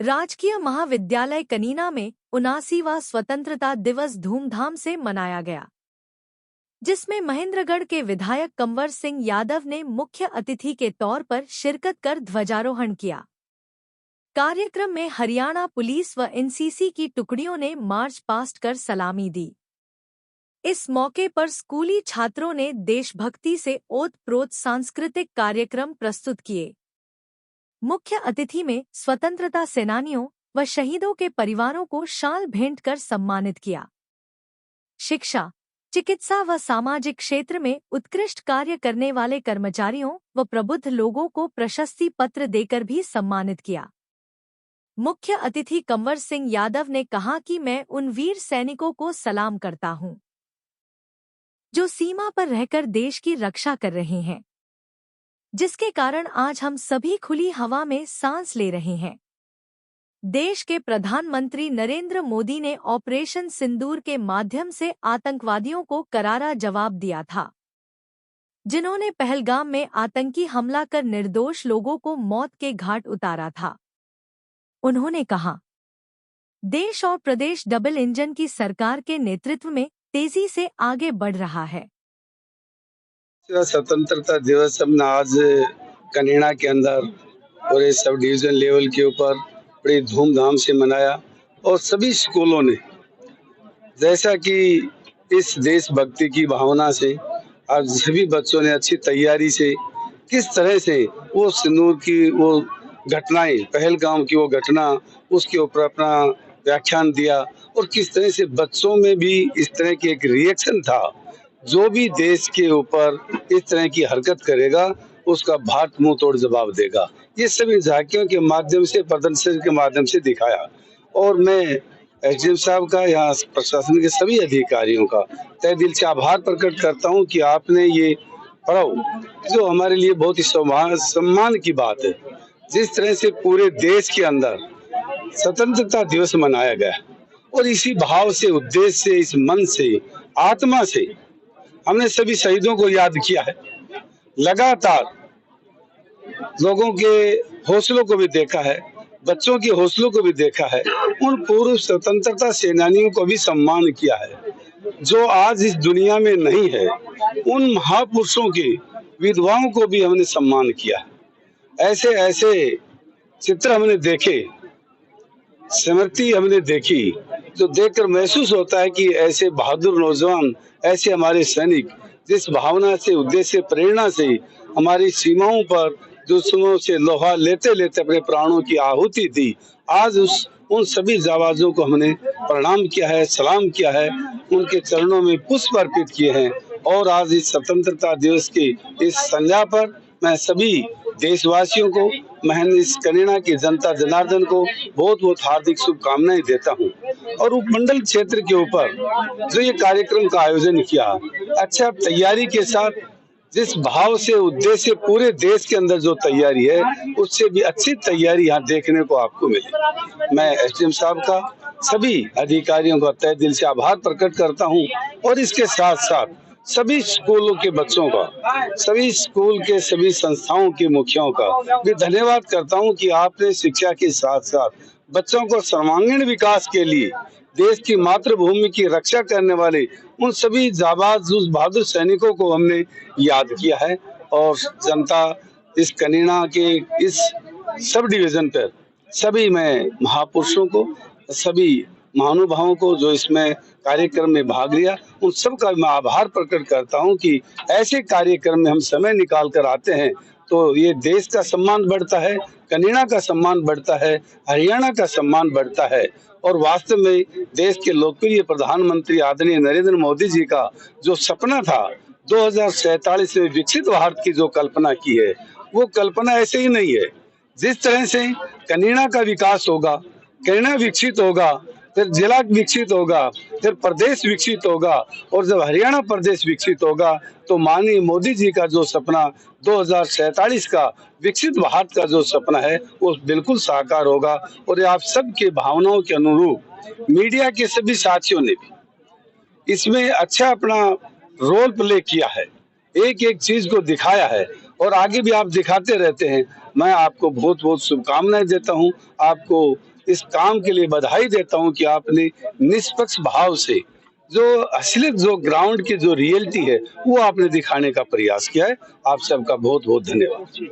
राजकीय महाविद्यालय कनीना में 79वां स्वतंत्रता दिवस धूमधाम से मनाया गया, जिसमें महेंद्रगढ़ के विधायक कंवर सिंह यादव ने मुख्य अतिथि के तौर पर शिरकत कर ध्वजारोहण किया। कार्यक्रम में हरियाणा पुलिस व एनसीसी की टुकड़ियों ने मार्च पास्ट कर सलामी दी। इस मौके पर स्कूली छात्रों ने देशभक्ति से ओत-प्रोत सांस्कृतिक कार्यक्रम प्रस्तुत किए। मुख्य अतिथि में स्वतंत्रता सेनानियों व शहीदों के परिवारों को शाल भेंट कर सम्मानित किया। शिक्षा, चिकित्सा व सामाजिक क्षेत्र में उत्कृष्ट कार्य करने वाले कर्मचारियों व प्रबुद्ध लोगों को प्रशस्ति पत्र देकर भी सम्मानित किया। मुख्य अतिथि कंवर सिंह यादव ने कहा कि मैं उन वीर सैनिकों को सलाम करता हूं, जो सीमा पर रहकर देश की रक्षा कर रहे हैं, जिसके कारण आज हम सभी खुली हवा में सांस ले रहे हैं। देश के प्रधानमंत्री नरेंद्र मोदी ने ऑपरेशन सिंदूर के माध्यम से आतंकवादियों को करारा जवाब दिया था, जिन्होंने पहलगाम में आतंकी हमला कर निर्दोष लोगों को मौत के घाट उतारा था। उन्होंने कहा, देश और प्रदेश डबल इंजन की सरकार के नेतृत्व में तेजी से आगे बढ़ रहा है। स्वतंत्रता दिवस हमने आज कनीना के अंदर पूरे सब डिवीजन लेवल के ऊपर बड़ी धूमधाम से मनाया और सभी स्कूलों ने जैसा कि इस देशभक्ति की भावना से आज सभी बच्चों ने अच्छी तैयारी से किस तरह से वो सिंदूर की वो घटनाएं, पहलगाम की वो घटना, उसके ऊपर अपना व्याख्यान दिया और किस तरह से बच्चों में भी इस तरह की एक रिएक्शन था। जो भी देश के ऊपर इस तरह की हरकत करेगा उसका भाट मुंह तोड़ जवाब देगा। ये सभी झांकियों के माध्यम से, प्रदर्शन के माध्यम से दिखाया और मैं एसडीएम साहब का, यहाँ प्रशासन के सभी अधिकारियों का तहे दिल से आभार प्रकट करता हूँ कि आपने ये पर्व, जो हमारे लिए बहुत ही सम्मान की बात है, जिस तरह से पूरे देश के अंदर स्वतंत्रता दिवस मनाया गया और इसी भाव से, उद्देश्य से, इस मन से, आत्मा से हमने सभी शहीदों को याद किया है। लगातार लोगों के हौसलों को भी देखा है, बच्चों के हौसलों को भी देखा है, उन पूर्व स्वतंत्रता सेनानियों को भी सम्मान किया है जो आज इस दुनिया में नहीं है। उन महापुरुषों के विधवाओं को भी हमने सम्मान किया है। ऐसे ऐसे चित्र हमने देखे, स्मृति हमने देखी, जो देखकर महसूस होता है कि ऐसे बहादुर नौजवान, ऐसे हमारे सैनिक जिस भावना से, उद्देश्य से, प्रेरणा से हमारी सीमाओं पर दुश्मनों से लोहा लेते लेते अपने प्राणों की आहुति दी, आज उन सभी जाबाजों को हमने प्रणाम किया है, सलाम किया है, उनके चरणों में पुष्प अर्पित किए हैं। और आज इस स्वतंत्रता दिवस की इस संध्या पर मैं सभी देशवासियों को, मैं इस कनीना की जनता जनार्दन को बहुत बहुत हार्दिक शुभकामनाएं देता हूं। और उपमंडल क्षेत्र के ऊपर जो ये कार्यक्रम का आयोजन किया, अच्छा तैयारी के साथ, जिस भाव से, उद्देश्य से पूरे देश के अंदर जो तैयारी है, उससे भी अच्छी तैयारी यहाँ देखने को आपको मिली। मैं एसडीएम साहब का, सभी अधिकारियों का तहे दिल से आभार प्रकट करता हूँ और इसके साथ साथ सभी स्कूलों के बच्चों का, सभी स्कूल के सभी संस्थाओं के मुखियाओं का भी धन्यवाद करता हूं कि आपने शिक्षा के साथ साथ बच्चों को सर्वांगीण विकास के लिए देश की मातृभूमि की रक्षा करने वाले उन सभी जाबाज, उस बहादुर सैनिकों को हमने याद किया है। और जनता इस कनीना के इस सब डिवीजन पर सभी मैं महापुरुषों को, सभी महानुभावों को जो इसमें कार्यक्रम में भाग लिया, उन सब का मैं आभार प्रकट करता हूं कि ऐसे कार्यक्रम में हम समय निकाल कर आते हैं तो ये देश का सम्मान बढ़ता है, कनीना का सम्मान बढ़ता है, हरियाणा का सम्मान बढ़ता है। और वास्तव में देश के लोकप्रिय प्रधानमंत्री आदरणीय नरेंद्र मोदी जी का जो सपना था 2047 में विकसित भारत की जो कल्पना की है, वो कल्पना ऐसे ही नहीं है। जिस तरह से कनीना का विकास होगा, कनीना विकसित होगा, फिर जिला विकसित होगा, फिर प्रदेश विकसित होगा, और जब हरियाणा प्रदेश विकसित होगा तो माननीय मोदी जी का जो सपना 2047 का विकसित भारत का जो सपना है वो बिल्कुल साकार होगा। और ये आप सबके भावनाओं के अनुरूप मीडिया के सभी साथियों ने भी इसमें अच्छा अपना रोल प्ले किया है, एक एक चीज को दिखाया है और आगे भी आप दिखाते रहते हैं। मैं आपको बहुत बहुत शुभकामनाएं देता हूं, आपको इस काम के लिए बधाई देता हूं कि आपने निष्पक्ष भाव से जो असलियत, जो ग्राउंड की जो रियलिटी है, वो आपने दिखाने का प्रयास किया है। आप सबका बहुत बहुत धन्यवाद।